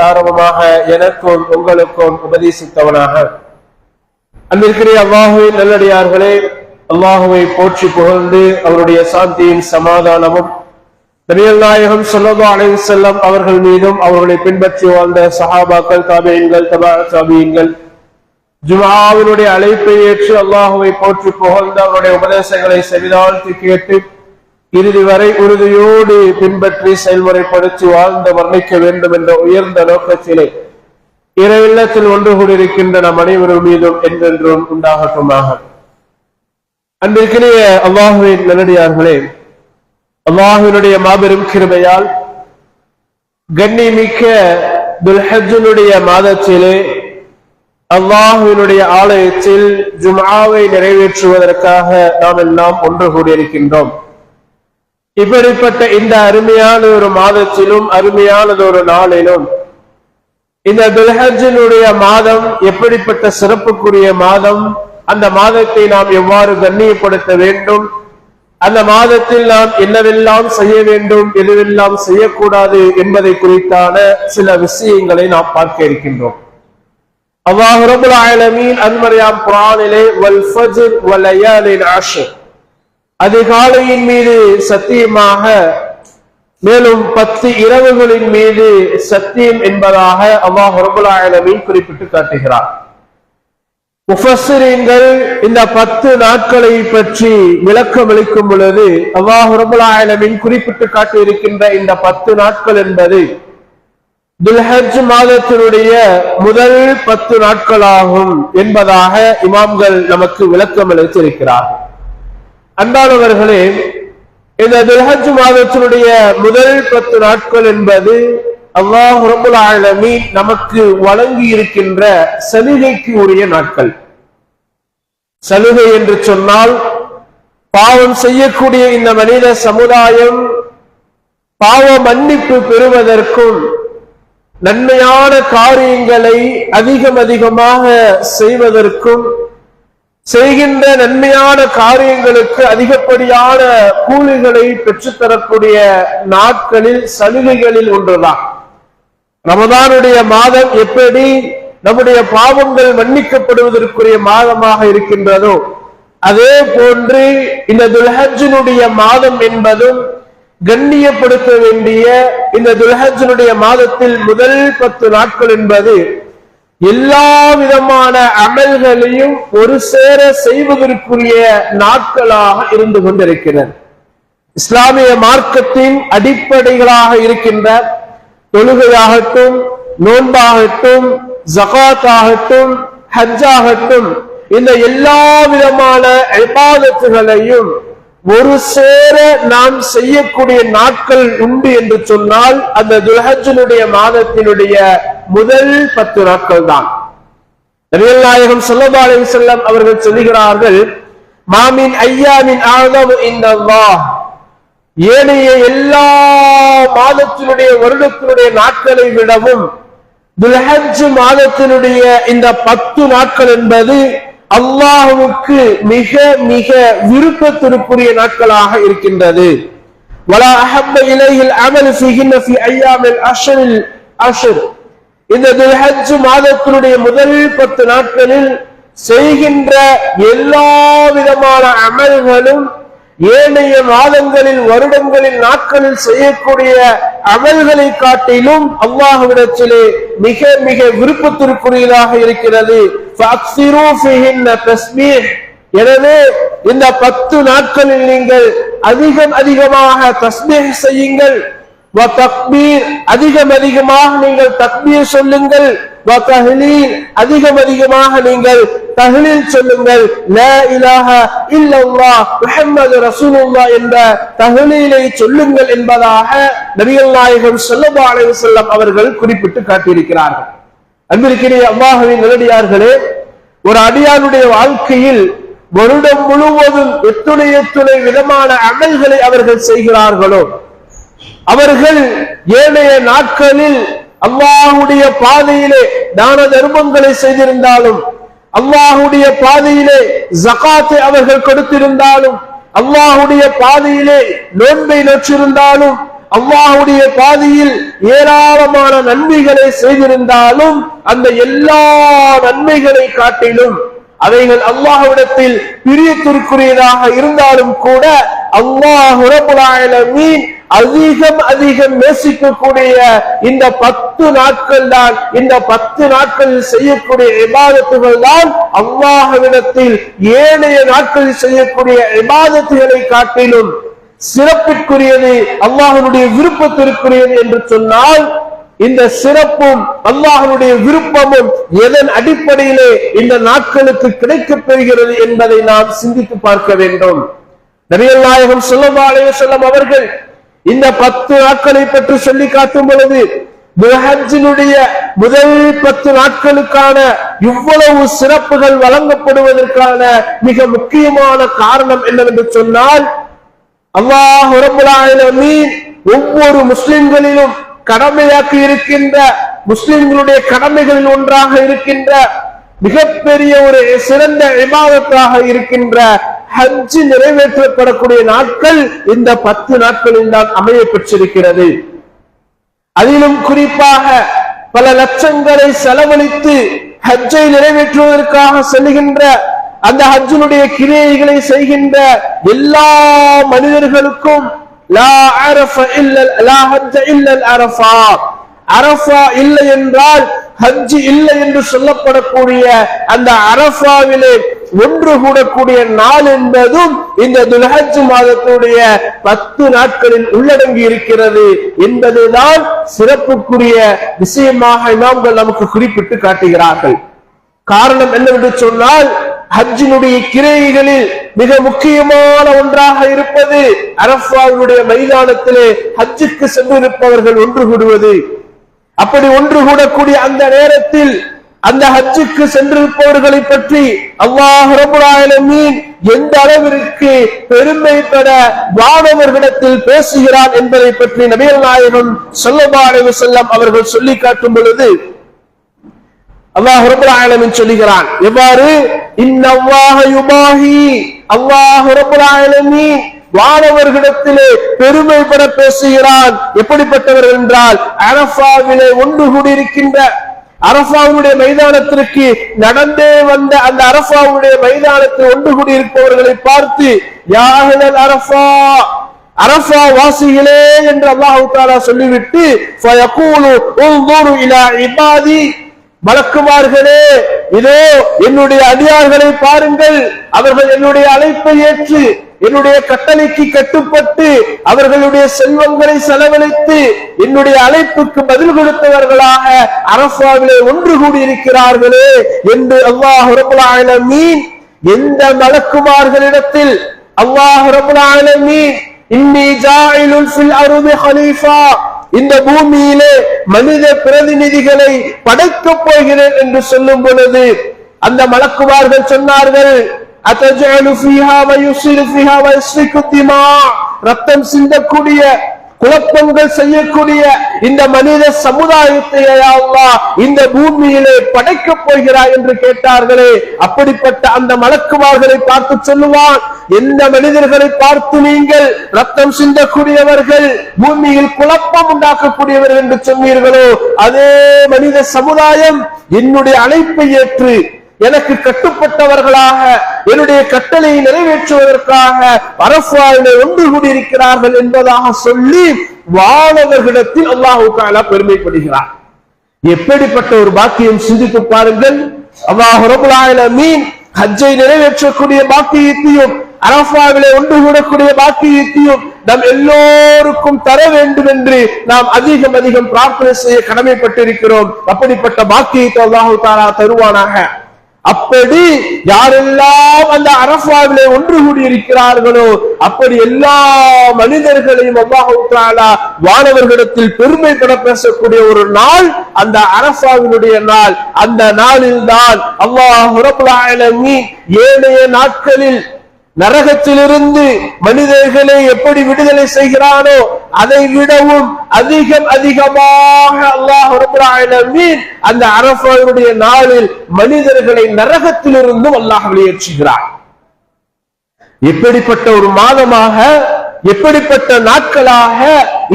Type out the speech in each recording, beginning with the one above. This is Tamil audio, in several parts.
ஆரம்பமாக எனக்கும் உங்களுக்கும் உபதேசித்தவனாக. அன்பிற்குரிய அல்லாஹுவின் நல்லடியார்களே, அல்லாஹுவை போற்றி புகழ்ந்து அவருடைய சாந்தியின் சமாதானமும் நபிகள் நாயகம் ஸல்லல்லாஹு அலைஹி வஸல்லம் அவர்கள் மீதும் அவர்களை பின்பற்றி வாழ்ந்த சஹாபாக்கள், தாபிஈன்கள், தபா தாபிஈன்கள், ஜும்ஆவினுடைய அழைப்பை ஏற்று அல்லாஹுவை போற்றி புகழ்ந்து அவருடைய உபதேசங்களை செவிதாழ்த்தி கேட்டு இறுதி வரை உறுதியோடு பின்பற்றி செயல்முறைப்படுத்தி வாழ்ந்து வர்ணிக்க வேண்டும் என்ற உயர்ந்த நோக்கத்திலே இறை இல்லத்தில் ஒன்று கூடியிருக்கின்ற நம் அனைவரும் மீதும் என்றென்றும் உண்டாகட்டுமாக. அன்பிற்குரிய அல்லாஹுவின் நல்லடியார்களே, அல்லாஹுவினுடைய மாபெரும் கிருபையால் கண்ணிமிக்க துல்ஹஜ்ஜுடைய மாதத்திலே அல்லாஹுவினுடைய ஆலயத்தில் ஜும்ஆவை நிறைவேற்றுவதற்காக நாம் எல்லாம் ஒன்று கூடியிருக்கின்றோம். இப்படிப்பட்ட இந்த அருமையான ஒரு மாதத்திலும் அருமையானது ஒரு நாளிலும் இந்த துல்ஹஜ்ஜினுடைய மாதம் எப்படிப்பட்ட சிறப்புக்குரிய மாதம், அந்த மாதத்தை நாம் எவ்வாறு கண்ணியப்படுத்த வேண்டும், அந்த மாதத்தில் நாம் என்னவெல்லாம் செய்ய வேண்டும், எதுவெல்லாம் செய்யக்கூடாது என்பதை குறித்தான சில விஷயங்களை நாம் பார்க்க இருக்கின்றோம். அல்லாஹ் ரப்பல் ஆலமீன் அன்மரியாம் குர்ஆனிலே வல் ஃபஜ்ர் வ லயாலின் அஷ்ர், அதிகாலையின் மீது சத்தியமாக, மேலும் 10 இரவுகளின் மீது சத்தியம் என்பதாக அல்லாஹ் ரப்பல் ஆலமீன் குறிப்பிட்டு காட்டுகிறார். முஃபஸ்ஸிரீன்கள் இந்த 10 நாட்களை பற்றி விளக்கம் அளிக்கும் பொழுது அல்லாஹ் ரப்பல் ஆலமீன் குறிப்பிட்டு காட்டியிருக்கின்ற இந்த 10 நாட்கள் என்பது துல்ஹஜ் மாதத்தினுடைய முதல் 10 நாட்களாகும் என்பதாக இமாம்கள் நமக்கு விளக்கம் அளித்திருக்கிறார்கள். அன்பானவர்களே, இந்த துல்ஹஜ் மாதத்தினுடைய முதல் 10 நாட்கள் என்பது அல்லாஹ் ரப்பல் ஆலமீன் நமக்கு வழங்கி இருக்கின்ற சலுகைக்கு உரிய நாட்கள். சலுகை என்று சொன்னால், பாவம் செய்யக்கூடிய இந்த மனித சமுதாயம் பாவ மன்னிப்பு பெறுவதற்கும் நன்மையான காரியங்களை அதிகமாக செய்வதற்கும், செய்கின்ற நன்மையான காரியங்களுக்கு அதிகப்படியான கூலிகளை பெற்றுத்தரக்கூடிய நாட்களில் சலுகைகளில் ஒன்றுதான். ரமதானுடைய மாதம் எப்படி நம்முடைய பாவங்கள் மன்னிக்கப்படுவதற்குரிய மாதமாக இருக்கின்றதோ, அதே போன்று இந்த துல்ஹஜ்ஜினுடைய மாதம் என்பதும் கண்ணியப்படுத்த வேண்டிய இந்த துல்ஹஜ்ஜினுடைய மாதத்தில் முதல் 10 நாட்கள் என்பது எல்லா விதமான அமல்களையும் ஒரு சேர செய்வதற்குரிய நாட்களாக இருந்து கொண்டிருக்கிறது. இஸ்லாமிய மார்க்கத்தின் அடிப்படைகளாக இருக்கின்ற தொழுகையாகட்டும், நோன்பாகட்டும், ஜகாத் ஆகட்டும், ஹஜ் ஆகட்டும், இந்த எல்லா விதமான இபாதத்துகளையும் ஒரு சேர நாம் செய்யக்கூடிய நாட்கள் உண்டு என்று சொன்னால் அந்த துல்ஹஜ்ஜினுடைய மாதத்தினுடைய முதல் 10 நாட்கள் தான். நபிகள் நாயகம் ஸல்லல்லாஹு அலைஹி வஸல்லம் அவர்கள் சொல்கிறார்கள், மாமின் ஐயாமின் அஅஸமு இன்தல்லாஹ், ஏனைய எல்லா மாதத்தினுடைய வருடத்தினுடைய நாட்களை விடவும் துல்ஹஜ் மாதத்தினுடைய இந்த 10 நாட்கள் என்பது அல்லாஹ்வுக்கு மிக மிக விருப்பத்திற்குரிய நாட்களாக இருக்கின்றது. வலா அஹப்ப இலைஹில் அமல் ஃபீஹின்ன ஃபீ அய்யாமில் அஷ்ர், இந்த துல்ஹஜ் மாதத்தினுடைய முதல் 10 நாட்களில் செய்கின்ற எல்லா விதமான அமல்களும் ஏனைய மாதங்களில், வருடங்களில், நாட்களில் செய்யக்கூடிய அமல்களை காட்டிலும் அல்லாஹ்விடத்திலே மிக மிக விருப்பத்திற்குரியதாக இருக்கிறது. எனவே இந்த 10 நாட்களில் நீங்கள் அதிகமாக தஸ்பீஹ் செய்யுங்கள், அதிகமாக நீங்கள் தக்பீர் சொல்லுங்கள், அதிகமாக நீங்கள் தஹ்லீல் சொல்லுங்கள், லா இலாஹா இல்லல்லாஹ் முஹம்மது ரசூலுல்லாஹ் என்ற தஹ்லீலை சொல்லுங்கள் என்பதாக நபிகள் நாயகம் ஸல்லல்லாஹு அலைஹி வஸல்லம் அவர்கள் குறிப்பிட்டு காட்டியிருக்கிறார்கள். அன்பிற்குரிய அல்லாஹ்வின் நல்லடியார்களே, ஒரு அடியானுடைய வாழ்க்கையில் வருடம் முழுவதும் எத்துணை விதமான அமல்களை அவர்கள் செய்கிறார்களோ, அவர்கள் ஏனைய நாட்களில் அல்லாஹ்வுடைய பாதையிலே தான தர்மங்களை செய்திருந்தாலும், அல்லாஹ்வுடைய பாதையிலே ஜகாத்தை அவர்கள் கொடுத்திருந்தாலும், அல்லாஹ்வுடைய பாதையிலே நோன்பை நோற்றிருந்தாலும், அல்லாஹ்வுடைய பாதையில் ஏராளமான நன்மைகளை செய்திருந்தாலும் அந்த எல்லா நன்மைகளை காட்டிலும் அவைகள் அல்லாஹ்விடத்தில் பிரியத்திற்குரியதாக இருந்தாலும் கூட அல்லாஹ் ரப்பல் ஆலமீன் அதிகம் நேசிக்கக்கூடிய இந்த 10 நாட்கள் தான், இந்த 10 நாட்களில் செய்யக்கூடிய இபாதத்துகள் தான் அல்லாஹ்விடத்தில் ஏனைய நாட்களில் செய்யக்கூடிய இபாதத்துகளை காட்டிலும் சிறப்பிற்குரியது, அல்லாஹ்வுடைய விருப்பத்திற்குரியது என்று சொன்னால், இந்த சிறப்பும் அல்லாஹ்வுடைய விருப்பமும் எதன் அடிப்படையிலே இந்த நாட்களுக்கு கிடைக்கப் பெறுகிறது என்பதை நாம் சிந்தித்து பார்க்க வேண்டும். நபிகள் நாயகம் ஸல்லல்லாஹு அலைஹி வஸல்லம் அவர்கள் இந்த 10 நாட்களை பற்றி சொல்லி காட்டும் பொழுது, துல்ஹஜ்ஜினுடைய முதல் 10 நாட்களுக்கான இவ்வளவு சிறப்புகள் வழங்கப்படுவதற்கான மிக முக்கியமான காரணம் என்னவென்று சொன்னால், அல்லாஹ் ரப்பல் ஆலமீன் ஒவ்வொரு முஸ்லிம்களிலும் கடமையாக்கி இருக்கின்ற, முஸ்லிம்களுடைய கடமைகளில் ஒன்றாக இருக்கின்ற மிகப்பெரிய ஒரு சிறந்த இபாதத்தாக இருக்கின்ற ஹஜ் நிறைவேற்றப்படக்கூடிய நாட்கள் இந்த 10 நாட்களில் தான் அமைய பெற்றிருக்கிறது. அதிலும் குறிப்பாக பல லட்சங்களை செலவழித்து ஹஜ்ஜை நிறைவேற்றுவதற்காக செல்கின்ற, அந்த ஹஜ்ஜினுடைய கிரியைகளை செய்கின்ற எல்லா மனிதர்களுக்கும் லா ஹஜ்ஜ இல்லல் அரஃபா, அரஃபா இல்லை என்றால் ஹஜ் இல்லை என்று சொல்லப்படக்கூடிய அந்த அரஃபாவிலே ஒன்று கூடக்கூடிய நாள் என்பதும் இந்த துல்ஹஜ் மாதத்துடைய 10 நாட்களில் உள்ளடங்கி இருக்கிறது என்பதுதான் சிறப்புக்குரிய விஷயமாக இமாம்கள் நமக்கு குறிப்பிட்டு காட்டுகிறார்கள். காரணம் என்னவென்று சொன்னால், ஹஜ்ஜினுடைய கிரியைகளில் மிக முக்கியமான ஒன்றாக இருப்பது அரஃபாவுடைய மைதானத்திலே ஹஜ்ஜுக்கு சென்றிருப்பவர்கள் ஒன்று கூடுவது. அப்படி ஒன்று கூடக்கூடிய அந்த நேரத்தில் அந்த ஹஜ்ஜுக்கு சென்றிருப்பவர்களை பற்றி அல்லாஹ் ரப்பல் ஆலமீன் எந்த அளவிற்கு பெருமை பெற வானவர்களிடத்தில் பேசுகிறான் என்பதை பற்றி நபிகள் நாயகம் ஸல்லல்லாஹு அலைஹி வஸல்லம் அவர்கள் சொல்லி காட்டும் பொழுது அல்லாஹ் ரப்பல் ஆலமீன் சொல்லுகிறான், எவ்வாறு? இன்னல்லாஹ யுபாஹி, அல்லாஹ் ரப்பல் ஆலமீன் வானவர்களிடத்திலே பெருமை பெற பேசுகிறான். எப்படிப்பட்டவர்கள் என்றால், அரஃபாவிலே ஒன்று கூடியிருக்கின்ற, அரஃபாவுடைய மைதானத்திற்கு நடந்தே வந்த அந்த அரஃபாவுடைய மைதானத்தில் ஒன்று கூடியிருப்பவர்களை பார்த்து, யா அஹ்லல் அரஃபா, அரஃபா வாசிகளே என்று அல்லாஹ் தஆலா சொல்லிவிட்டு, ஃபயகூலு உன்துரு இலா இபாதி, மலக்குமார்களே இதோ என்னுடைய அடியார்களை பாருங்கள், அவர்கள் என்னுடைய அழைப்பை ஏற்று என்னுடைய கட்டளைக்கு கட்டுப்பட்டு அவர்களுடைய செல்வங்களை செலவழித்து என்னுடைய அழைப்புக்கு பதில் கொடுத்தவர்களாக அரஃபாவிலே ஒன்று கூடியிருக்கிறார்களே என்று அல்லாஹ் ரப்பல் ஆலமீன் எந்த மலக்குமார்களிடத்தில் அல்லாஹ் ரப்பல் ஆலமீன் இன்னி ஜாயிலுன் ஃபில் அர்தி ஹலீஃபா, இந்த பூமியிலே மனித பிரதிநிதிகளை படைக்கப் போகிறேன் என்று சொல்லும் பொழுது அந்த மலக்குமார்கள் சொன்னார்கள், அத்தஜஅலு ஃபீஹா வயுஸிரு ஃபீஹா வயஸ்ஃபிகு திமா, ரத்தம் சிந்தக்கூடிய, குழப்பங்கள் செய்யக்கூடிய இந்த மனித சமுதாயத்தை அல்லாஹ் இந்த பூமியிலே படைக்கப் போகிறாய் என்று கேட்டார்களே, அப்படிப்பட்ட அந்த மலக்குமார்களை பார்த்து சொல்லுவான், எந்த மனிதர்களை பார்த்து நீங்கள் ரத்தம் சிந்தக்கூடியவர்கள், பூமியில் குழப்பம் உண்டாக்கக்கூடியவர்கள் என்று சொன்னீர்களோ, அதே மனித சமுதாயம் என்னுடைய அழைப்பை ஏற்று எனக்கு கட்டுப்பட்டவர்களாக என்னுடைய கட்டளையை நிறைவேற்றுவதற்காக அரஃபாவிலே ஒன்று கூடியிருக்கிறார்கள் என்பதாக சொல்லி வானவர்களிடத்தில் அல்லாஹ் தஆலா பெருமைப்படுகிறார். எப்படிப்பட்ட ஒரு பாக்கியம் சிந்தித்து பாருங்கள். அல்லாஹ் ரப்பல் ஆலமீன் ஹஜ்ஜை நிறைவேற்றக்கூடிய பாக்கியத்தையும் அரஃபாவிலே ஒன்று கூடக்கூடிய பாக்கியத்தையும் நம் எல்லோருக்கும் தர வேண்டும் என்று நாம் அதிகம் பிரார்த்தனை செய்ய கடமைப்பட்டிருக்கிறோம். அப்படிப்பட்ட பாக்கியத்தை அல்லாஹ் தஆலா தருவானாக. அப்படி யாரெல்லாம் அந்த அரஃபாவிலே ஒன்று கூடியிருக்கிறார்களோ அப்படி எல்லா மனிதர்களையும் அல்லாஹ் தஆலா வானவர்களிடத்தில் பெருமை பெற பேசக்கூடிய ஒரு நாள் அந்த அரஃபாவினுடைய நாள். அந்த நாளில் தான் அல்லாஹ் ரப்பல் ஆலமீன் ஏனைய நாட்களில் நரகத்திலிருந்து மனிதர்களை எப்படி விடுதலை செய்கிறானோ அதை விடவும் அதிகமாக அல்லாஹ் ரப்பல் ஆலமீன் அந்த அரஃபாவுடைய நாளில் மனிதர்களை நரகத்திலிருந்தும் அல்லாஹ் வெளியேற்றுகிறார். எப்படிப்பட்ட ஒரு மாதமாக எப்படிப்பட்ட நாட்களாக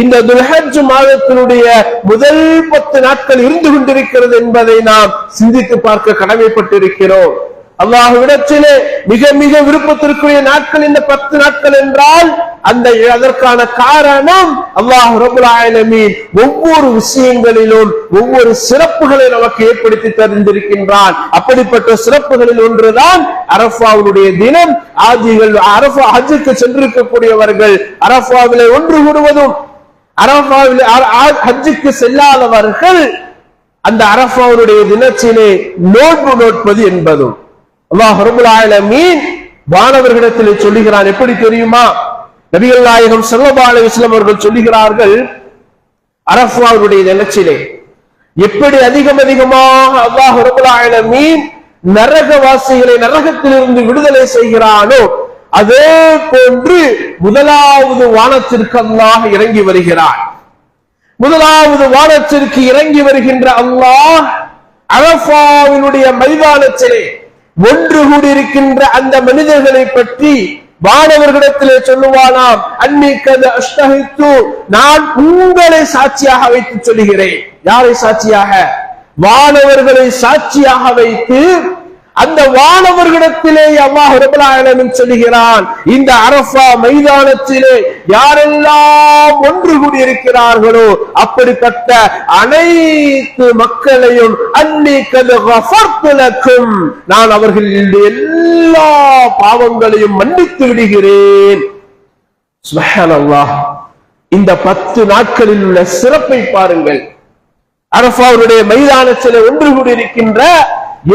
இந்த துல்ஹஜ் மாதத்தினுடைய முதல் 10 நாட்கள் இருந்து கொண்டிருக்கிறது என்பதை நாம் சிந்தித்து பார்க்க கடமைப்பட்டிருக்கிறோம். அல்லாஹ்விடத்திலே மிக மிக விருப்பத்திற்குரிய நாட்கள் இந்த 10 நாட்கள் என்றால் அதற்கான காரணம் அல்லாஹ் ரப்பல் ஆலமீன் ஒவ்வொரு விஷயங்களிலும் ஒவ்வொரு சிறப்புகளை நமக்கு ஏற்படுத்தி தந்திருக்கின்றான். அப்படிப்பட்ட சிறப்புகளில் ஒன்றுதான் அரஃபாவுடைய தினம். ஆஜிகள் அரஃபா ஹஜ்ஜுக்கு சென்றிருக்கக்கூடியவர்கள் அரஃபாவிலே ஒன்று கூடுவதும், அரஃபாவிலே ஹஜ்ஜுக்கு செல்லாதவர்கள் அந்த அரஃபாவுடைய தினத்திலே நோன்பு நோட்பது என்பதும் அல்லாஹ் ரப்பல் ஆலமீன் வானவர்களிடத்திலே சொல்லுகிறான். எப்படி தெரியுமா? நபிகள் நாயகம் ஸல்லல்லாஹு அலைஹி வஸல்லம் அவர்கள் சொல்லுகிறார்கள், அரஃபாவுடைய தினத்திலே எப்படி அதிகமாக அல்லாஹ் ரப்பல் ஆலமீன் நரகவாசிகளை நரகத்திலிருந்து விடுதலை செய்கிறானோ அதே போன்று முதலாவது வானத்திற்கு அல்லாஹ் இறங்கி வருகிறான். முதலாவது வானத்திற்கு இறங்கி வருகின்ற அல்லாஹ் அரஃபாவினுடைய மைதானத்திலே ஒன்று கூடியிருக்கின்ற அந்த மனிதர்களை பற்றி வானவர்களிடத்திலே சொல்லுவானாம், அன்னிக்கது அஷ்டஹித்து, நான் உங்களை சாட்சியாக வைத்து சொல்லுகிறேன். யாரை சாட்சியாக? வானவர்களை சாட்சியாக வைத்து அந்த வானவர்களிடத்திலே அல்லாஹ் ரப்பல் ஆலமீன் சொல்லுகிறான், இந்த அரஃபா மைதானத்திலே யாரெல்லாம் ஒன்று கூடியிருக்கிறார்களோ அப்படிப்பட்ட அனைத்து மக்களையும் அன்னிக்கது கஃபர்து லக்கும், நான் அவர்களுடைய எல்லா பாவங்களையும் மன்னித்து விடுகிறேன். சுப்ஹானல்லாஹ். இந்த 10 நாட்களில் உள்ள சிறப்பை பாருங்கள். அரஃபாவுடைய மைதானத்திலே ஒன்று கூடியிருக்கின்ற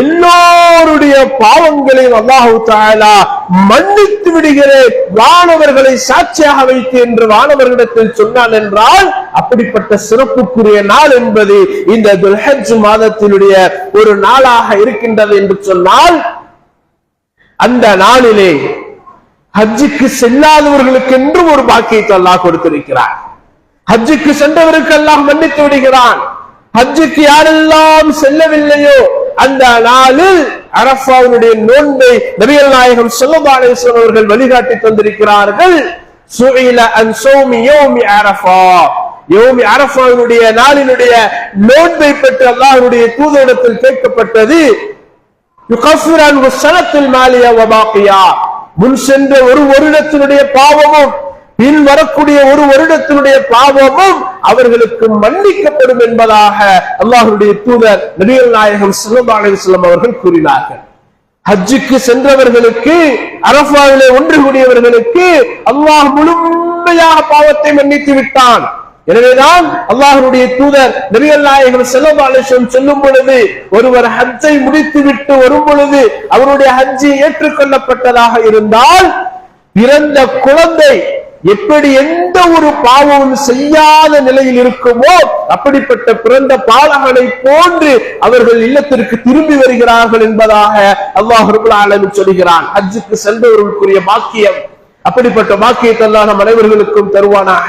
எல்லோருடைய பாவங்களையும் அல்லாஹ் தஆலா மன்னித்து விடுகிறேன், வானவர்களை சாட்சியாக வைத்து என்று வானவர்களிடத்தில் சொன்னான் என்றால் அப்படிப்பட்ட சிறப்புக்குரிய நாள் என்பது இந்த துல்ஹஜ் மாதத்தினுடைய ஒரு நாளாக இருக்கின்றது என்று சொன்னால், அந்த நாளிலே ஹஜ்ஜுக்கு செல்லாதவர்களுக்கு என்று ஒரு பாக்கியத்தை அல்லாஹ் கொடுத்திருக்கிறார். ஹஜ்ஜுக்கு சென்றவருக்கு அல்லாஹ் மன்னித்து விடுகிறான். ஹஜ்ஜுக்கு யாரெல்லாம் செல்லவில்லையோ அந்த நாளில் அரஃபாவுடைய நோன்பை நபிகள் நாயகம் ஸல்லல்லாஹு அலைஹி வஸல்லம் அவர்கள் வழிகாட்டி தந்திருக்கிறார்கள். சுஇல அன் ஸௌமி யௌமி அரஃபா, யௌமி அரஃபாவுடைய நாளினுடைய நோன்பை பற்றி அல்லாஹ்வுடைய தூதரிடத்தில் கேட்கப்பட்டது. யுகஃபிரு அன்ஹு ஸனத்துல் மாலியா வ பாக்கியா, முன் சென்ற ஒரு வருடத்தினுடைய பாவமும் பின் வரக்கூடிய ஒரு வருடத்தினுடைய பாவமும் அவர்களுக்கு மன்னிக்கப்படும் என்பதாக அல்லாஹ்வுடைய தூதர் நபிகள் நாயகம் ஸல்லல்லாஹு அலைஹி வஸல்லம் அவர்கள் கூறினார்கள். ஹஜ்ஜுக்கு சென்றவர்களுக்கு, அரஃபாவிலே ஒன்று கூடியவர்களுக்கு அல்லாஹ் முழுமையாக பாவத்தை மன்னித்து விட்டான். எனவேதான் அல்லாஹ்வுடைய தூதர் நபிகள் நாயகம் ஸல்லல்லாஹு அலைஹி வஸல்லம் சொல்லும் பொழுது, ஒருவர் ஹஜ்ஜை முடித்து விட்டு வரும் பொழுது அவருடைய ஹஜ்ஜை ஏற்றுக்கொள்ளப்பட்டதாக இருந்தால் பிறந்த குழந்தை எப்படி எந்த ஒரு பாவமும் செய்யாத நிலையில் இருக்குமோ அப்படிப்பட்ட பிறந்த பாலகனை போன்று அவர்கள் இல்லத்திற்கு திரும்பி வருகிறார்கள் என்பதாக அல்லாஹ் ரப்பல் ஆலமீன் சொல்கிறான். ஹஜ்ஜுக்கு சென்றவர்களுக்குரிய பாக்கியம், அப்படிப்பட்ட பாக்கியத்தை அல்லாஹ் நம் அனைவர்களுக்கும் தருவானாக.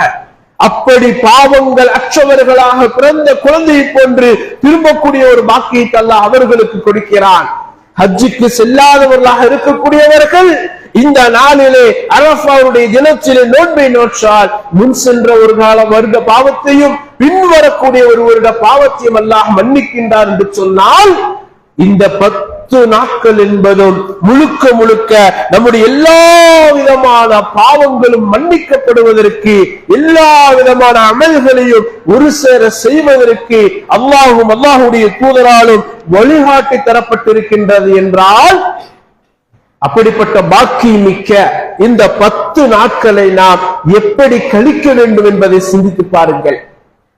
அப்படி பாவங்கள் அற்றவர்களாக பிறந்த குழந்தையை போன்று திரும்பக்கூடிய ஒரு பாக்கியத்தை அல்லாஹ் அவர்களுக்கு கொடுக்கிறான். ஹஜ்ஜுக்கு செல்லாதவர்களாக இருக்கக்கூடியவர்கள் இந்த நாளிலே அரஃபாவுடைய தினத்திலே நோன்பை நோற்றால் முன் சென்ற ஒரு காலம் வருட பாவத்தையும் பின் வரக்கூடிய ஒரு வருட பாவத்தையும் அல்லாஹ் மன்னிக்கின்றார் என்று சொன்னால், இந்த 10 நாட்கள் என்பதும் முழுக்க முழுக்க நம்முடைய எல்லா விதமான பாவங்களும் மன்னிக்கப்படுவதற்கு, எல்லா விதமான அமல்களையும் ஒரு சேர செய்வதற்கு அல்லாஹும் அல்லாஹுடைய தூதராலும் வழிகாட்டி தரப்பட்டிருக்கின்றது என்றால், அப்படிப்பட்ட பாக்கியம் மிக்க இந்த 10 நாட்களை நாம் எப்படி கழிக்க வேண்டும் என்பதை சிந்தித்து பாருங்கள்.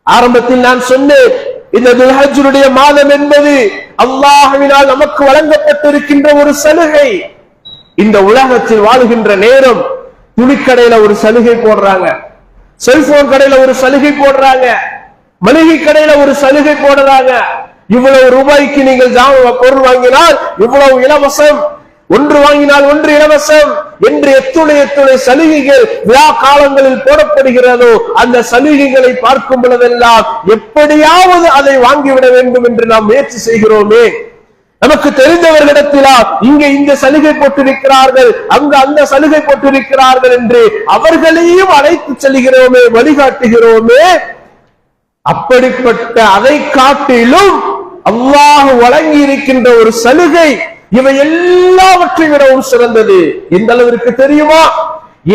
ஆரம்பத்தில் நான் சொன்னேன், இந்த துல்ஹஜ்ஜுடைய மாதம் என்பது அல்லாஹ்வினால் நமக்கு வழங்கப்பட்டிருக்கின்ற ஒரு சலுகை. இந்த உலகத்தில் வாழுகின்ற நேரம் துணிக்கடையில ஒரு சலுகை போடுறாங்க, செல்போன் கடையில ஒரு சலுகை போடுறாங்க, மளிகை கடையில ஒரு சலுகை போடுறாங்க. இவ்வளவு ரூபாய்க்கு நீங்கள் பொருள் வாங்கினால் இவ்வளவு இலவசம், ஒன்று வாங்கினால் ஒன்று இலவசம் என்று எத்துணை சலுகைகள் விழா காலங்களில் போடப்படுகிறதோ அந்த சலுகைகளை பார்க்கும் பொழுதெல்லாம் எப்படியாவது அதை வாங்கிவிட வேண்டும் என்று நாம் முயற்சி செய்கிறோமே. நமக்கு தெரிந்தவர்களிடத்திலா இங்கே இந்த சலுகை போட்டிருக்கிறார்கள், அங்கு அந்த சலுகை போட்டிருக்கிறார்கள் என்று அவர்களையும் அழைத்து செல்கிறோமே, வழிகாட்டுகிறோமே. அப்படிப்பட்ட அதை காட்டிலும் அல்லாஹ் வழங்கி இருக்கின்ற ஒரு சலுகை இவை எல்லாவற்றை விடவும் சிறந்தது. எந்த அளவிற்கு தெரியுமா?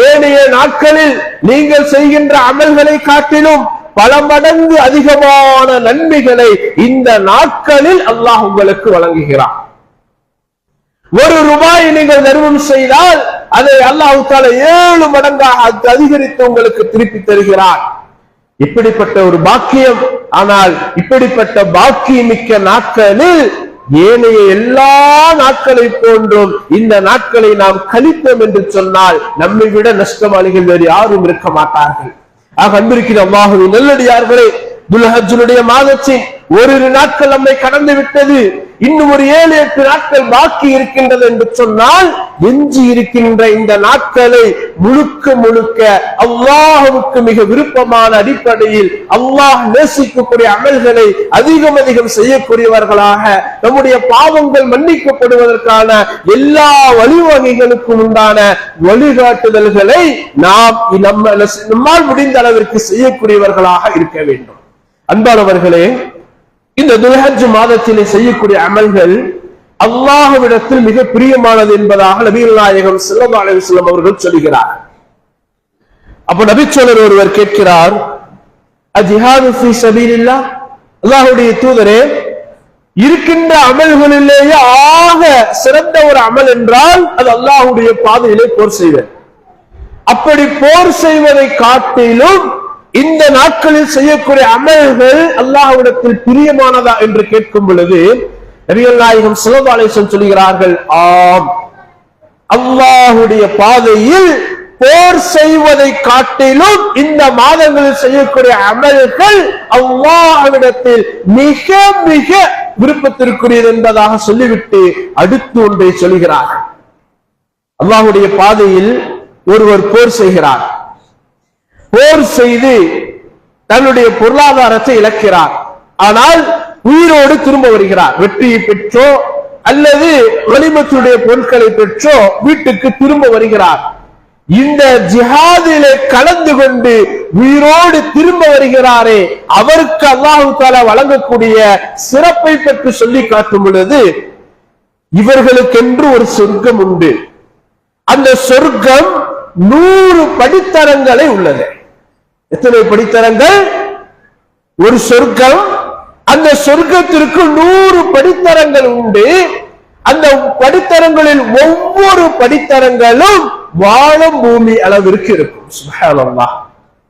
ஏனைய நாட்களில் நீங்கள் செய்கின்ற அமல்களை காட்டிலும் பல மடங்கு அதிகமான நன்மைகளை இந்த நாட்களில் அல்லாஹ் உங்களுக்கு வழங்குகிறார். ₹1 நீங்கள் தர்மம் செய்தால் அதை அல்லாஹ் தஆலா 7 மடங்காக அதிகரித்து உங்களுக்கு திருப்பி தருகிறார். இப்படிப்பட்ட ஒரு பாக்கியம். ஆனால் இப்படிப்பட்ட பாக்கியமிக்க நாட்களில் ஏனைய எல்லா நாட்களை போன்றும் இந்த நாட்களை நாம் கழிப்போம் என்று சொன்னால் நம்மை விட நஷ்டவாளிகள் வேறு யாரும் இருக்க மாட்டார்கள். அன்பிருக்கிற அல்லாஹ்வின் நல்லடியார்களே, துல்ஹஜ்ஜுடைய மாதத்தின் ஓரிரு நாட்கள் நம்மை கடந்து விட்டது. இன்னும் ஒரு 7-8 நாட்கள் பாக்கி இருக்கின்றது என்று சொன்னால் எஞ்சி இருக்கின்ற இந்த நாட்களை முழுக்க முழுக்க அல்லாஹ்வுக்கு மிக விருப்பமான அடிப்படையில் அல்லாஹ் நேசிக்கக்கூடிய அமல்களை அதிகம் அதிகம் செய்யக்கூடியவர்களாக, நம்முடைய பாவங்கள் மன்னிக்கப்படுவதற்கான எல்லா வழிவகைகளுக்கும் உண்டான வழிகாட்டுதல்களை நாம் நம்மால் முடிந்த அளவிற்கு செய்யக்கூடியவர்களாக இருக்க வேண்டும். அன்பானவர்களே, இந்த துல்ஹஜ் மாதத்திலே செய்யக்கூடிய அமல்கள் அல்லாஹ்விடத்தில் மிக பிரியமானது என்பதாக நபிகள் நாயகம் ஸல்லல்லாஹு அலைஹி வஸல்லம் அவர்கள் சொல்கிறார். அப்ப நபிச்சோழர் ஒருவர் கேட்கிறார், அஜிஹாது ஃபீ ஸபீலில்லாஹ், அல்லாஹ்வுடைய தூதரே, இருக்கின்ற அமல்களிலேயே ஆக சிறந்த ஒரு அமல் என்றால் அது அல்லாஹ்வுடைய பாதையிலே போர் செய்வது. அப்படி போர் செய்வதை காட்டிலும் இந்த நாட்களில் செய்யக்கூடிய அமல்கள் அல்லாஹ்விடத்தில் பிரியமானதா என்று கேட்கும் பொழுது நபிகள் நாயகம் ஸல்லல்லாஹு அலைஹி வஸல்லம் சொல்கிறார்கள், ஆம், அல்லாஹ்வுடைய பாதையில் போர் செய்வதை காட்டிலும் இந்த மாதங்களில் செய்யக்கூடிய அமல்கள் அல்லாஹ்விடத்தில் மிக மிக விருப்பத்திற்குரியது என்பதாக சொல்லிவிட்டு அடுத்து ஒன்றை சொல்கிறார்கள். அல்லாஹ்வுடைய பாதையில் ஒருவர் போர் செய்கிறார். போர் செய்து தன்னுடைய பொருளாதாரத்தை இழக்கிறார். ஆனால் உயிரோடு திரும்ப வருகிறார். வெற்றியை பெற்றோ அல்லது கனிமத்துடைய பொருட்களை பெற்றோ வீட்டுக்கு திரும்ப வருகிறார். இந்த ஜிஹாதிலே கலந்து கொண்டு உயிரோடு திரும்ப வருகிறாரே, அவருக்கு அல்லாஹ் தஆலா வழங்கக்கூடிய சிறப்பை பற்றி சொல்லி காட்டும் பொழுது, இவர்களுக்கென்று ஒரு சொர்க்கம் உண்டு. அந்த சொர்க்கம் 100 படித்தரங்களை உள்ளது. எத்தனை படித்தரங்கள்? ஒரு சொர்க்கம். அந்த சொர்க்கத்திற்கு 100 படித்தரங்கள் உண்டு. அந்த படித்தரங்களில் ஒவ்வொரு படித்தரங்களும் வானம் பூமி அளவிற்கு இருக்கும். சுப்ஹானல்லாஹ்.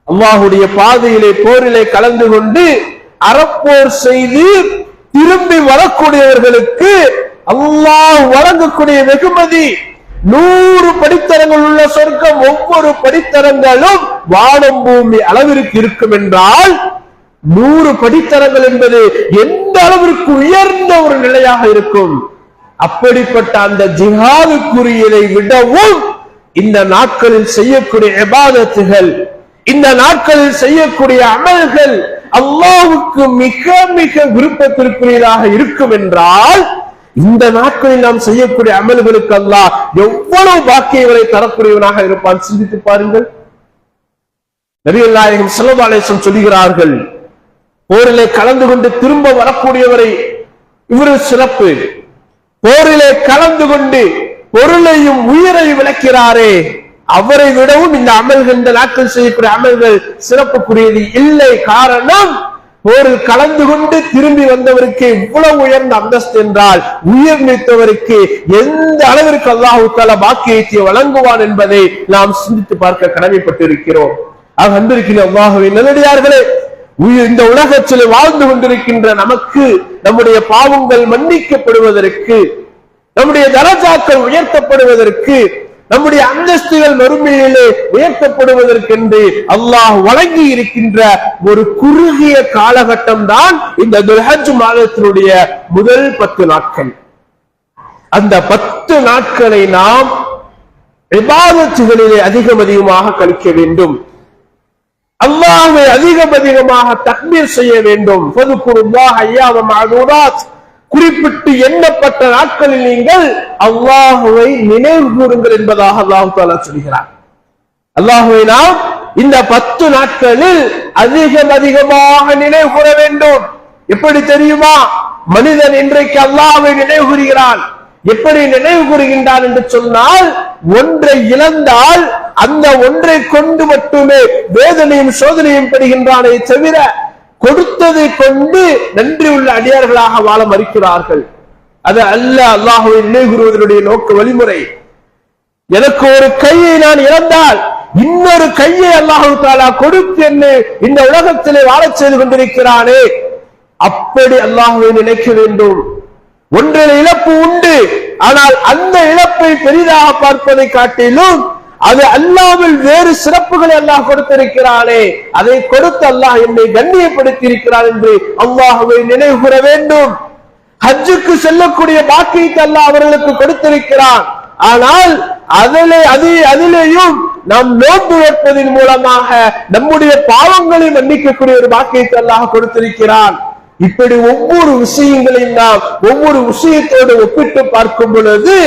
அல்லாஹ்வுடைய பாதையிலே போரிலே கலந்து கொண்டு அறப்போர் செய்து திரும்பி வரக்கூடியவர்களுக்கு அல்லாஹ் வழங்கக்கூடிய வெகுமதி 100 படித்தரங்கள் உள்ள சொர்க்கம். ஒவ்வொரு படித்தரங்களும் வானம் பூமி அளவிற்கு இருக்கும் என்றால் 100 படித்தரங்கள் என்பது எந்த அளவிற்கு உயர்ந்த ஒரு நிலையாக இருக்கும். அப்படிப்பட்ட அந்த ஜிஹாதுக்குரியதை விடவும் இந்த நாட்களில் செய்யக்கூடிய இபாதத்துகள், இந்த நாட்களில் செய்யக்கூடிய அமல்கள் அல்லாஹ்வுக்கு மிக மிக விருப்பத்திற்குரியதாக இருக்கும் என்றால் இந்த நாட்களில் நாம் செய்யக்கூடிய அமல்களுக்கு அல்லாஹ் எவ்வளவு பாக்கியங்களை தரக்கூடியவனாக இருப்பான். சிந்தித்து பாருங்கள். நபிகள் நாயகம் ஸல்லல்லாஹு அலைஹி வஸல்லம் சொல்கிறார்கள், போரிலே கலந்து கொண்டு திரும்ப வரக்கூடியவரை இவரு சிறப்பு. போரிலே கலந்து கொண்டு பொருளையும் உயிரை விளக்கிறாரே, அவரை விடவும் இந்த அமல்கள், இந்த நாட்கள் செய்யக்கூடிய அமல்கள் சிறப்புக்குரியது இல்லை. காரணம், போரில் கலந்து கொண்டு திரும்பி வந்தவருக்கு இவ்வளவு உயர்ந்த அந்தஸ்து என்றால் உயிர் நீத்தவருக்கு எந்த அளவிற்கு அல்லாஹ் தஆலா பாக்கியத்தை வழங்குவான் என்பதை நாம் சிந்தித்து பார்க்க கடமைப்பட்டிருக்கிறோம். அன்பிருக்கிற அல்லாஹ்வின் நல்லடியார்களே, இந்த உலகத்தில் வாழ்ந்து கொண்டிருக்கின்ற நமக்கு நம்முடைய பாவங்கள் மன்னிக்கப்படுவதற்கு, நம்முடைய தரஜாக்கள் உயர்த்தப்படுவதற்கு, நம்முடைய அந்தஸ்துகள் மறுமையிலே உயர்த்தப்படுவதற்கென்று அல்லாஹ் வழங்கி இருக்கின்ற ஒரு குறுகிய காலகட்டம் தான் இந்த துல்ஹஜ் மாதத்தினுடைய முதல் 10 நாட்கள். அந்த 10 நாட்களை நாம் இபாதத்துகளிலே அதிகமாக கழிக்க வேண்டும். அல்லாஹ்வை அதிகமாக தக்பீர் செய்ய வேண்டும். ஃபதுகுருல்லாஹ அய்யாம மஅதூராத், குறிப்பிட்டு எண்ணப்பட்ட நாட்களில் நீங்கள் அல்லாஹுவை நினைவு கூறுங்கள் என்பதாக அல்லாஹ் தஆலா சொல்கிறார். அல்லாஹுவை நாம் இந்த 10 நாட்களில் அதிகமாக நினைவு கூற வேண்டும். எப்படி தெரியுமா? மனிதன் இன்றைக்கு அல்லாஹ்வை நினைவு கூறுகிறான். எப்படி நினைவு கூறுகின்றான் என்று சொன்னால், ஒன்றை இழந்தால் அந்த ஒன்றை கொண்டு மட்டுமே வேதனையும் சோதனையும் பெறுகின்றானே தவிர கொடுத்ததை கொண்டு நன்றி உள்ள அடியார்களாக வாழ மறுக்கிறார்கள். அது அல்ல அல்லாஹ்வை நினைவு கூறுவதனுடைய நோக்க வழிமுறை. எனக்கு ஒரு கையை நான் இழந்தால் இன்னொரு கையை அல்லாஹ் தஆலா கொடுத்து என்னை இந்த உலகத்திலே வாழச் செய்து கொண்டிருக்கிறானே, அப்படி அல்லாஹ்வை நினைக்க வேண்டும். ஒன்றில் இழப்பு உண்டு, ஆனால் அந்த இழப்பை பெரிதாக பார்ப்பதை காட்டிலும் அது அல்லாஹ்வில் வேறு சிறப்புகளை அல்லாஹ் கொடுத்திருக்கிறானே, அதை கொடுத்து அல்லாஹ் என்னை கண்ணியப்படுத்தி இருக்கிறான் என்று அல்லாஹ்வை நினைவு கூற வேண்டும். ஹஜ்ஜுக்கு செல்லக்கூடிய பாக்கியத்தை அல்லாஹ் அவர்களுக்கு கொடுத்திருக்கிறான். ஆனால் அதிலேயும் நாம் நோன்பு வைப்பதன் மூலமாக நம்முடைய பாவங்களை மன்னிக்கக்கூடிய ஒரு பாக்கியத்தை அல்லாஹ் கொடுத்திருக்கிறான். இப்படி ஒவ்வொரு விஷயங்களையும் நாம் ஒவ்வொரு விஷயத்தோடு ஒப்பிட்டு பார்க்கும் பொழுது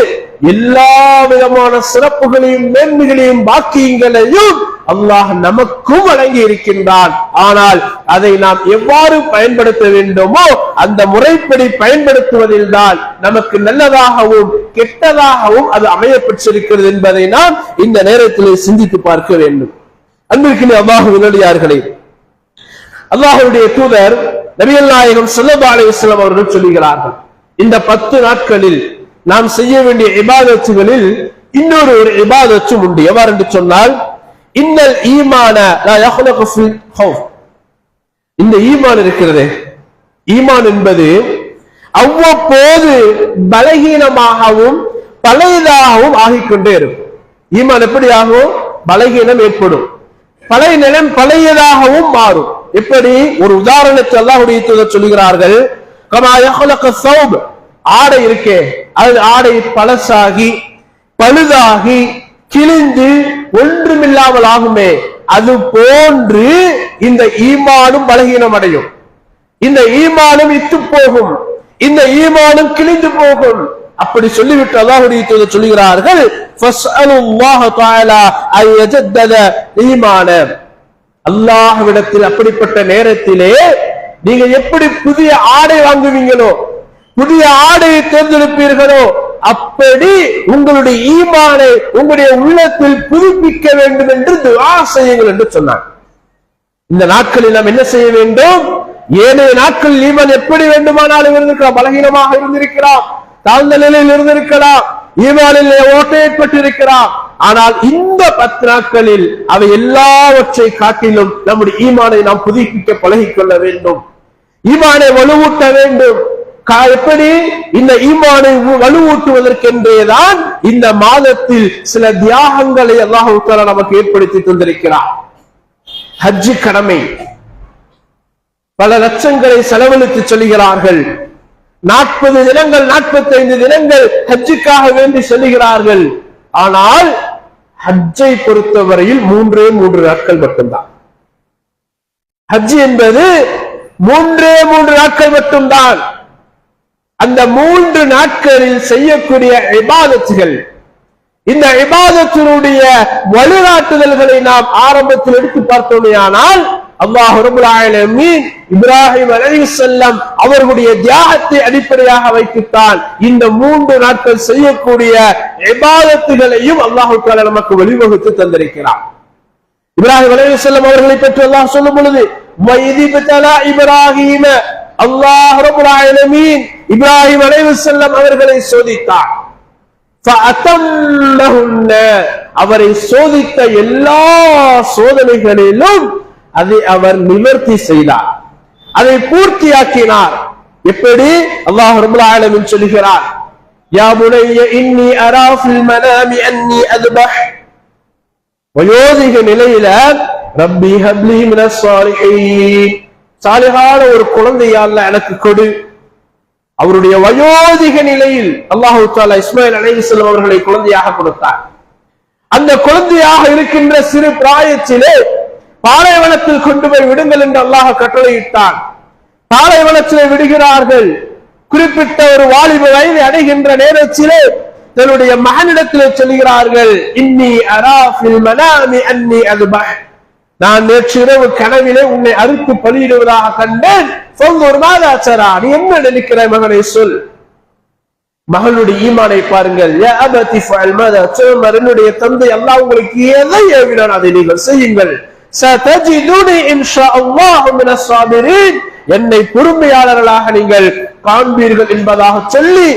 எல்லா விதமான சிறப்புகளையும் மேன்மைகளையும் பாக்கியங்களையும் அல்லாஹ் நமக்கும் வழங்கி இருக்கின்றான். ஆனால் அதை நாம் எவ்வாறு பயன்படுத்த வேண்டுமோ அந்த முறைப்படி பயன்படுத்துவதில் தான் நமக்கு நல்லதாகவும் கெட்டதாகவும் அது அமையப்பட்டிருக்கிறது என்பதை நாம் இந்த நேரத்தில் சிந்தித்து பார்க்க வேண்டும். அன்பிற்குரிய அல்லாஹ்வின் நல்லடியார்களே, அல்லாஹ்வுடைய தூதர் நபிகள் நாயகம் ஸல்லல்லாஹு அலைஹி வஸல்லம் அவர்கள் சொல்கிறார்கள், இந்த 10 நாட்களில் நாம் செய்ய வேண்டிய இபாதத்துகளில் இன்னொரு இபாதத்தும் உண்டு. எவ்வாறு என்று சொன்னால், இன்னல் ஈமான லா யஹ்லகு ஃபில் ஹௌஃப். இந்த ஈமான் இருக்கிறது, ஈமான் என்பது அவ்வப்போது பலகீனமாகவும் பழையதாகவும் ஆகிக்கொண்டே இருக்கும். ஈமான் எப்படி ஆகும்? பலகீனம் ஏற்படும், பழைய நிலம் பழையதாகவும் மாறும். எப்படி? ஒரு உதாரணத்தை அல்லாஹ்வுடைய தூதர் சொல்கிறார்கள், கமா யஹ்லகு ஸௌப், ஆடை இருக்கே, அது ஆடை பழசாகி பழுதாகி கிழிந்து ஒன்றுமில்லாமல் ஆகுமே, அது போன்று இந்த ஈமானும் பலகீனம் அடையும், இந்த ஈமானும் இத்து போகும், இந்த ஈமானும் கிழிந்து போகும். அப்படி சொல்லிவிட்டு அல்லாஹ்வுடைய தூதர் சொல்கிறார்கள், ஃபஸ்அலுல்லாஹ தஆலா அய்யஜத்தத ஈமான. அல்லாஹ்விடத்தில் அப்படிப்பட்ட நேரத்திலே நீங்க எப்படி புதிய ஆடை வாங்குவீங்களோ, புதிய ஆடையை தேர்ந்தெடுப்பீர்களோ, அப்படி உங்களுடைய ஈமானை உங்களுடைய உள்ளத்தில் புதுப்பிக்க வேண்டும் என்று துஆ செய்யுங்கள் என்று சொன்னார். இந்த நாட்களில் நாம் என்ன செய்ய வேண்டும்? ஏனைய நாட்களில் ஈமான் எப்படி வேண்டுமானாலும் இருந்திருக்கலாம், பலகீனமாக இருந்திருக்கலாம், தாழ்ந்த நிலையில் இருந்திருக்கலாம், ஈமானில் ஓட்டை ஏற்பட்டிருக்கிறார். ஆனால் இந்த 10 நாட்களில் அவை எல்லாவற்றை காட்டிலும் நம்முடைய ஈமானை நாம் புதுப்பிக்க பழகிக்கொள்ள வேண்டும், ஈமானை வலுவூட்ட வேண்டும். எப்படி? இந்த ஈமானை வலுவூட்டுவதற்கென்றேதான் இந்த மாதத்தில் சில தியாகங்களை அல்லாஹ் தஆலா நமக்கு ஏற்படுத்தி தந்திருக்கிறார். ஹஜ் கடமை, பல லட்சங்களை செலவழித்து சொல்கிறார்கள். 40 தினங்கள் 45 தினங்கள் ஹஜ்ஜுக்காக வேண்டி செல்கிறார்கள். ஆனால் ஹஜ்ஜை பொறுத்தவரையில் 3 நாட்கள் மட்டும்தான். ஹஜ் என்பது 3 நாட்கள் மட்டும்தான். அந்த 3 நாட்களில் செய்யக்கூடிய இபாதத்துகள், இந்த இபாதத்தினுடைய வழிகாட்டுதல்களை நாம் ஆரம்பத்தில் எடுத்து பார்த்தோமேயானால், அல்லாஹ் ரப்பல் ஆலமீன் இப்ராஹிம் அலைஹிஸ்ஸலாம் அவர்களுடைய தியாகத்தை அடிப்படையாக வைத்துத்தான் இந்த 3 நாட்கள் செய்யக்கூடிய இபாதத்துகளையும் அல்லாஹ் தஆலா நமக்கு வழிவகுத்து தந்திருக்கிறார். இப்ராஹிம் அலைஹிஸ்ஸலாம் அவர்களை பற்றி அல்லாஹ் சொல்லும் பொழுது, வைதிபதலா இப்ராஹிம, அல்லாஹ் ரப்பல் ஆலமீன் இப்ராஹிம் அலைஹிஸ்ஸலாம் அவர்களை சோதித்தார். ஃபஅதல்லஹுன்ன, அவரை சோதித்த எல்லா சோதனைகளிலும் அதை அவர் நிவர்த்தி செய்தார், அதை பூர்த்தியாக்கினார். எப்படி? அல்லாஹ் ரப்பல் ஆலமீன் சொல்கிறார், யா புனைய இன்னி அரா ஃபில் மனாமி அன்னி அத்பஹ். வயோதிக நிலையில ரப்பி ஹப்லி மினஸ் ஸாலிஹீன், சாலிஹான ஒரு குழந்தையை அல்லாஹ் எனக்கு கொடு. அவருடைய வயோதிக நிலையில் அல்லாஹ் தஆலா இஸ்மாயில் அலைஹிஸ்ஸலாம் அவர்களை குழந்தையாக கொடுத்தார். அந்த குழந்தையாக இருக்கின்ற சிறு பிராயத்திலே பாலைவனத்தில் கொண்டு போய் விடுங்கள் என்று அல்லாஹ் கட்டளையிட்டான். பாலைவனத்திலே விடுகிறார்கள். குறிப்பிட்ட ஒரு வாலிப வயதை அடைகின்ற நேரத்திலே தன்னுடைய மகனிடத்திலே சொல்கிறார்கள், இன்னி அரா ஃபில் மனாமி அன்னி அஸ்பஹ், நான் நேற்று இரவு கனவிலே உன்னை அறுத்து பலியிடுவதாக கண்டேன். ஃபன்துர் மாதா தரா, நீ என்ன நினைக்கிறாய் மகனை சொல். மகளுடைய ஈமானை பாருங்கள். யா அபதி ஃபஅல் மாதா துமர், என்னுடைய தந்தை அல்லாஹ் உங்களுக்கு எதை ஏவினான் அதை நீங்கள் செய்யுங்கள். சதஜிதுனி இன்ஷாஅல்லாஹு மினஸ் ஸாபிரீன், என்னை பொறுமையாளர்களாக நீங்கள் காண்பீர்கள் என்பதாக சொல்லி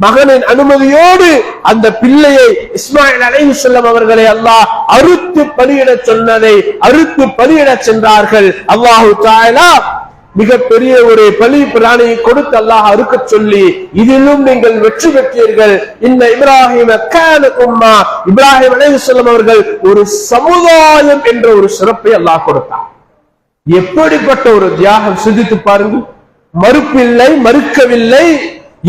மகனின் அனுமதியோடு அந்த பிள்ளையை இஸ்மாயில் அலைஹிஸ்ஸலாம் அவர்களை அல்லாஹ் அறுத்து பலியிட சொன்னதை அறுத்து பலியிட சென்றார்கள். அல்லாஹு தஆலா மிகப்பெரிய ஒரு பலி பிராணியை கொடுத்து அல்லாஹ் அறுக்க சொல்லி, இதிலும் நீங்கள் வெற்றி பெற்றீர்கள். இந்த இப்ராஹிம் கான உம்மா, இப்ராஹிம் அலைஹிஸ்ஸலாம் அவர்கள் ஒரு சமுதாயம் என்ற ஒரு சிறப்பை அல்லாஹ் கொடுத்தார். எப்படிப்பட்ட ஒரு தியாகம், சிந்தித்து பாருங்கள். மறுப்பில்லை, மறுக்கவில்லை,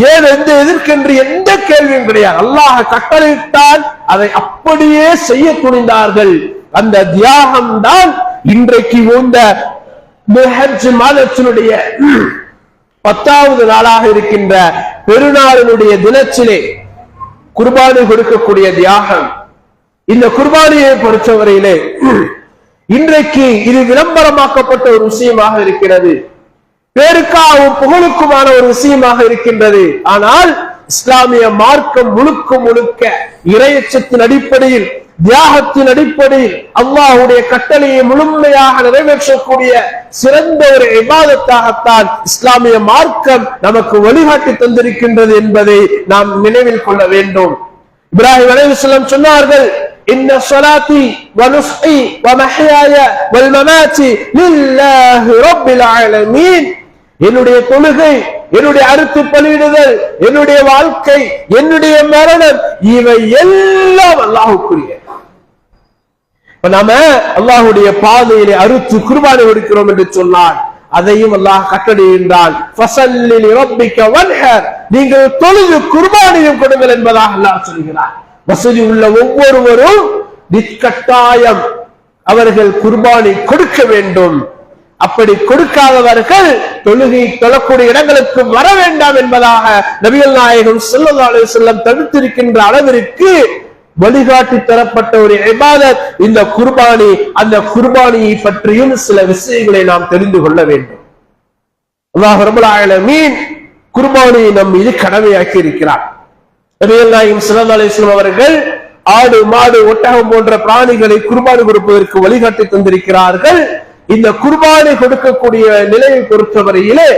ஏன் எந்த எதிர்க்கென்று எந்த கேள்வியும் கிடையாது. அல்லாஹ் கட்டளையிட்டால் அதை அப்படியே செய்ய துணிந்தார்கள். அந்த தியாகம் தான் இன்றைக்கு இந்த ஹஜ் மாதத்தினுடைய 10வது நாளாக இருக்கின்ற பெருநாளினுடைய தினத்திலே குர்பானி கொடுக்கக்கூடிய தியாகம். இந்த குர்பானியை பொறுத்தவரையிலே இன்றைக்கு இது விளம்பரமாக்கப்பட்ட ஒரு விஷயமாக இருக்கிறது, பேருக்காகவும் புகழுக்குமான ஒரு விஷயமாக இருக்கின்றது. ஆனால் இஸ்லாமிய மார்க்கம் முழுக்க முழுக்க இறையச்சத்தின் அடிப்படையில், தியாகத்தின் அடிப்படையில் அல்லாஹ்வுடைய கட்டளையை முழுமையாக நிறைவேற்றக்கூடிய சிறந்த ஒரு இபாதத்தாகத்தான் இஸ்லாமிய மார்க்கம் நமக்கு வழிகாட்டி தந்திருக்கின்றது என்பதை நாம் நினைவில் கொள்ள வேண்டும். இப்ராஹிம் அலைஹிஸ்ஸலாம் சொன்னார்கள், இன்ன ஸலாத்தி வ நுஸ்கி வ மஹ்யாய வல் மமாத்தி லில்லாஹி ரப்பில் ஆலமீன், என்னுடைய தொழுகை, என்னுடைய அறுத்து பலியிடுதல், என்னுடைய வாழ்க்கை, என்னுடைய மரணம், இவை எல்லாம் அல்லாஹ்வுக்குரிய. நாம அல்லாஹ்வுடைய பாதையிலே அறுத்து குர்பானி கொடுக்கிறோம் என்று சொன்னால் அதையும் அல்லாஹ் கட்டளையிட்டான், ஃபஸல்லி லிரப்பிக வன்ஹர், நீங்கள் தொழுது குர்பானியும் கொடுங்கள் என்பதாக அல்லாஹ் சொல்கிறார். வசதி உள்ள ஒவ்வொருவரும் நிற்கட்டாயம் அவர்கள் குர்பானி கொடுக்க வேண்டும். அப்படி கொடுக்காதவர்கள் தொழுகை தொழக்கூடிய இடங்களுக்கு வர வேண்டாம் என்பதாக நபிகள் நாயகம் ஸல்லல்லாஹு அலைஹி வஸல்லம் தடுத்திருக்கின்ற அளவிற்கு வழிகாட்டி தரப்பட்ட ஒரு இபாதத் இந்த குர்பானி. அந்த குர்பானியை பற்றியும் சில விஷயங்களை நாம் தெரிந்து கொள்ள வேண்டும். அல்லாஹ் ரப்பல் ஆலமீன் குர்பானியை நம் மீது கடமையாக்கி இருக்கிறார். நபிகள் நாயகம் ஸல்லல்லாஹு அலைஹி வஸல்லம் அவர்கள் ஆடு, மாடு, ஒட்டகம் போன்ற பிராணிகளை குர்பானி கொடுப்பதற்கு வழிகாட்டி தந்திருக்கிறார்கள். இந்த குர்பானி கொடுக்கக்கூடிய நிலையை பொறுத்தவரையிலே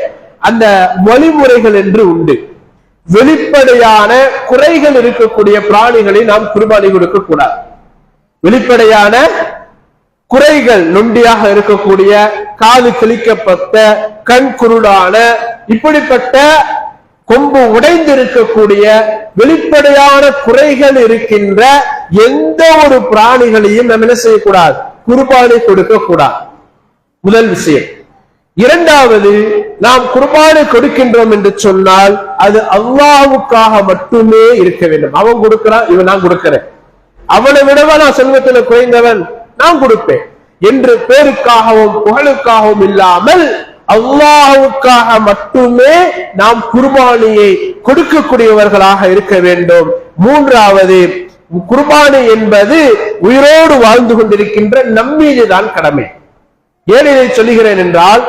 அந்த வழிமுறைகள் என்று உண்டு. வெளிப்படையான குறைகள் இருக்கக்கூடிய பிராணிகளை நாம் குர்பானி கொடுக்க கூடாது. வெளிப்படையான குறைகள், நொண்டியாக இருக்கக்கூடிய, காது கிழிக்கப்பட்ட, கண் குருடான, இப்படிப்பட்ட கொம்பு உடைந்திருக்கக்கூடிய வெளிப்படையான குறைகள் இருக்கின்ற எந்த ஒரு பிராணிகளையும் நாம் என்ன செய்யக்கூடாது, குர்பானி கொடுக்க கூடாது. முதல் விஷயம். இரண்டாவது, நாம் குர்பானி கொடுக்கின்றோம் என்று சொன்னால் அது அல்லாஹ்வுக்காக மட்டுமே இருக்க வேண்டும். அவன் கொடுக்கிறான், இவன் நான் கொடுக்கிறேன், அவனை விடவா நான் செல்வத்தில் குறைந்தவன், நான் கொடுப்பேன் என்று பேருக்காகவும் புகழுக்காகவும் இல்லாமல் அல்லாஹ்வுக்காக மட்டுமே நாம் குர்பானியை கொடுக்கக்கூடியவர்களாக இருக்க வேண்டும். மூன்றாவது, குர்பானி என்பது உயிரோடு வாழ்ந்து கொண்டிருக்கின்ற நம்மீதுதான் கடமை. ஏன் இதை சொல்லுகிறேன் என்றால்,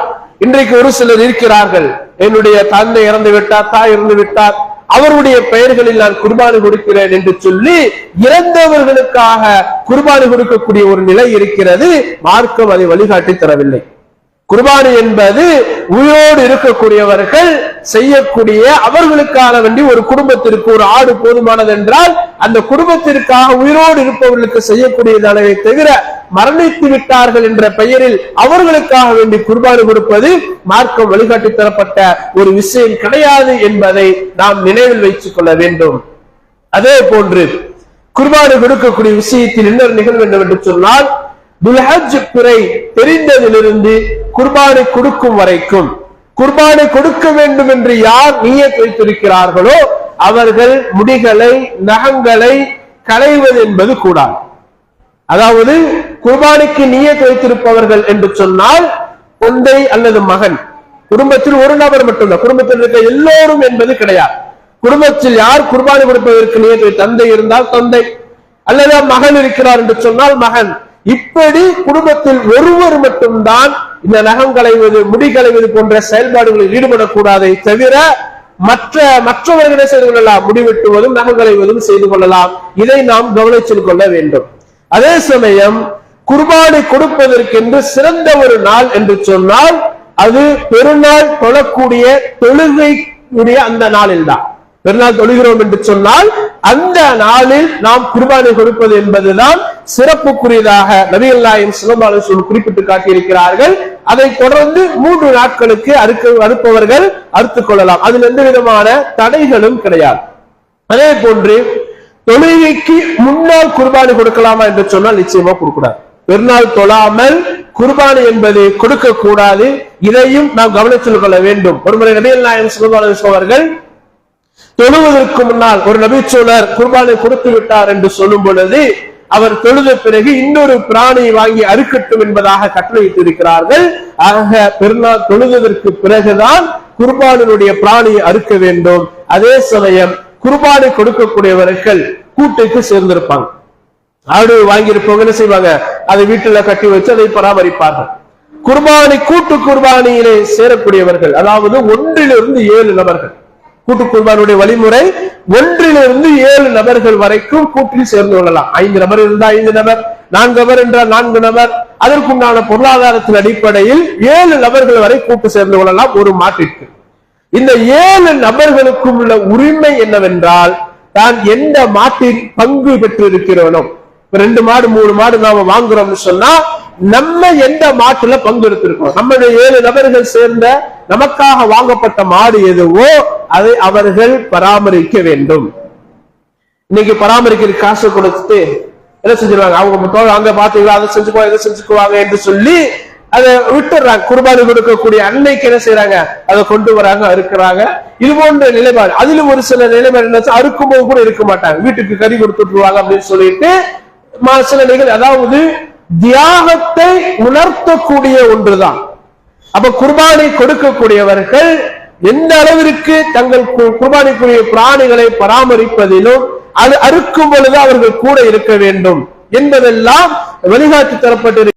இன்றைக்கு ஒரு சிலர் இருக்கிறார்கள், என்னுடைய தந்தை இறந்து விட்டார், தாய் இறந்து விட்டார், அவருடைய பெயர்களில் நான் குர்பானி கொடுக்கிறேன் என்று சொல்லி இறந்தவர்களுக்காக குர்பானி கொடுக்கக்கூடிய ஒரு நிலை இருக்கிறது. மார்க்கம் அதை வழிகாட்டி தரவில்லை. குர்பானி என்பது உயிரோடு இருக்கக்கூடியவர்கள் செய்யக்கூடிய, அவர்களுக்கான வேண்டி ஒரு குடும்பத்திற்கு ஒரு ஆடு போதுமானது என்றால் அந்த குடும்பத்திற்காக உயிரோடு இருப்பவர்களுக்கு செய்யக்கூடியதானே தவிர மரணித்து விட்டார்கள் என்ற பெயரில் அவர்களுக்காக வேண்டி குர்பானி கொடுப்பது மார்க்கம் வழிகாட்டி தரப்பட்ட ஒரு விஷயம் கிடையாது என்பதை நாம் நினைவில் வைத்துக் கொள்ள வேண்டும். அதே போன்று குர்பானி கொடுக்கக்கூடிய விஷயத்தில் இன்னொரு நிகழ்வு என்னவென்று சொன்னால், துல்ஹஜ் பிறை தெரிந்ததிலிருந்து குர்பானி கொடுக்கும் வரைக்கும், குர்பானி கொடுக்க வேண்டும் என்று யார் நியத் வைத்திருக்கிறார்களோ அவர்கள் முடிகளை, நகங்களை களைவது என்பது கூடாது. அதாவது குர்பானிக்கு நியத் வைத்திருப்பவர்கள் என்று சொன்னால் தந்தை அல்லது மகன் குடும்பத்தில் ஒரு நபர் மட்டும்தான், குடும்பத்தில் இருக்க எல்லோரும் என்பது கிடையாது. குடும்பத்தில் யார் குர்பானி கொடுப்பதற்கு நியத்து, தந்தை இருந்தால் தந்தை, அல்லது மகன் இருக்கிறார் என்று சொன்னால் மகன். இப்படி குடும்பத்தில் ஒருவர் மட்டும்தான் இந்த நகம் களைவது, முடி களைவது போன்ற செயல்பாடுகளில் ஈடுபடக்கூடாதை தவிர மற்றவர்களை செய்து கொள்ளலாம். முடிவெட்டுவதும் நகம் களைவதும் செய்து கொள்ளலாம். இதை நாம் கவனித்துக் கொள்ள வேண்டும். அதே சமயம் குர்பானி கொடுப்பதற்கென்று சிறந்த ஒரு நாள் என்று சொன்னால் அது பெருநாள் தொழக்கூடிய தொழுகையுடைய அந்த நாளில் தான். பெருநாள் தொழுகிறோம் என்று சொன்னால் அந்த நாளில் நாம் குர்பானி கொடுப்பது என்பதுதான் சிறப்புக்குரியதாக நபிகள் நாயகம் ஸல்லல்லாஹு அலைஹி வஸல்லம் குறிப்பிட்டு காட்டியிருக்கிறார்கள். அதை தொடர்ந்து 3 நாட்களுக்கு அறுப்பவர்கள் அறுத்துக் கொள்ளலாம். அதில் எந்த விதமான தடைகளும் கிடையாது. அதே போன்று தொழுகைக்கு முன்னால் குர்பானி கொடுக்கலாமா என்று சொன்னால் நிச்சயமா கொடுக்கூடாது. பெருநாள் தொழாமல் குர்பானி என்பது கொடுக்க கூடாது. இதையும் நாம் கவனித்துக் கொள்ள வேண்டும். ஒருமுறை நபிகள் நாயகம் ஸல்லல்லாஹு அலைஹி வஸல்லம் அவர்கள் தொழுவதற்கு முன்னால் ஒரு நபிச்சோழர் குர்பானை கொடுத்து விட்டார் என்று சொல்லும் பொழுது அவர் தொழுத பிறகு இன்னொரு பிராணியை வாங்கி அறுக்கட்டும் என்பதாக கட்டளையிட்டு இருக்கிறார்கள். ஆக பெருநாள் தொழுவதற்கு பிறகுதான் குர்பானினுடைய பிராணியை அறுக்க வேண்டும். அதே சமயம் குர்பானை கொடுக்கக்கூடியவர்கள் கூட்டுக்கு சேர்ந்திருப்பாங்க. ஆடு வாங்கியிருப்பவங்க என்ன செய்வாங்க, அதை வீட்டுல கட்டி வச்சு அதை பராமரிப்பார்கள். குர்பானி கூட்டு குர்பானியிலே சேரக்கூடியவர்கள், அதாவது 1 to 7 நபர்கள், கூட்டு குர்பானுடைய வழிமுறை 1 to 7 நபர்கள் வரைக்கும் கூட்டில் சேர்ந்து கொள்ளலாம். 5 நபர் இருந்தால் 5 நபர், 4 நபர் என்றால் 4 நபர். அதற்குண்டான பொருளாதாரத்தின் அடிப்படையில் 7 நபர்கள் வரை கூட்டு சேர்ந்து கொள்ளலாம் ஒரு மாட்டிற்கு. இந்த 7 நபர்களுக்கும் உள்ள உரிமை என்னவென்றால், தான் எந்த மாட்டில் பங்கு பெற்று இருக்கிறோனோ, 2 மாடு 3 மாடு நாம வாங்குறோம்னு சொன்னா நம்ம எந்த மாட்டுல பங்கு எடுத்திருக்கோம், நம்முடைய 7 நபர்கள் சேர்ந்த நமக்காக வாங்கப்பட்ட மாடு எதுவோ அதை அவர்கள் பராமரிக்க வேண்டும். இன்னைக்கு பராமரிக்கிற காசு கொடுத்துட்டு என்ன செஞ்சிருவாங்க, அவங்க அங்க பாத்தீங்களா அதை செஞ்சுக்குவாங்க இதை செஞ்சுக்குவாங்க என்று சொல்லி அதை விட்டுறாங்க. குர்பானி கொடுக்கக்கூடிய அன்னைக்கு என்ன செய்யறாங்க, அதை கொண்டு வராங்க, அறுக்கிறாங்க. இது போன்ற நிலைப்பாடு. அதிலும் ஒரு சில நிலைப்பாடு என்ன, அறுக்கும் போது கூட இருக்க மாட்டாங்க, வீட்டுக்கு கறி கொடுத்துட்டுருவாங்க அப்படின்னு சொல்லிட்டு சில நிகழ்வு. அதாவது தியாகத்தை உணர்த்தக்கூடிய ஒன்றுதான். அப்ப குர்பானை கொடுக்கக்கூடியவர்கள் எந்த அளவிற்கு தங்கள் குர்பானிக்குரிய பிராணிகளை பராமரிப்பதிலும் அது அறுக்கும் பொழுது அவர்கள் கூட இருக்க வேண்டும் என்பதெல்லாம் வழிகாட்டி தரப்பட்டிருக்கிறது.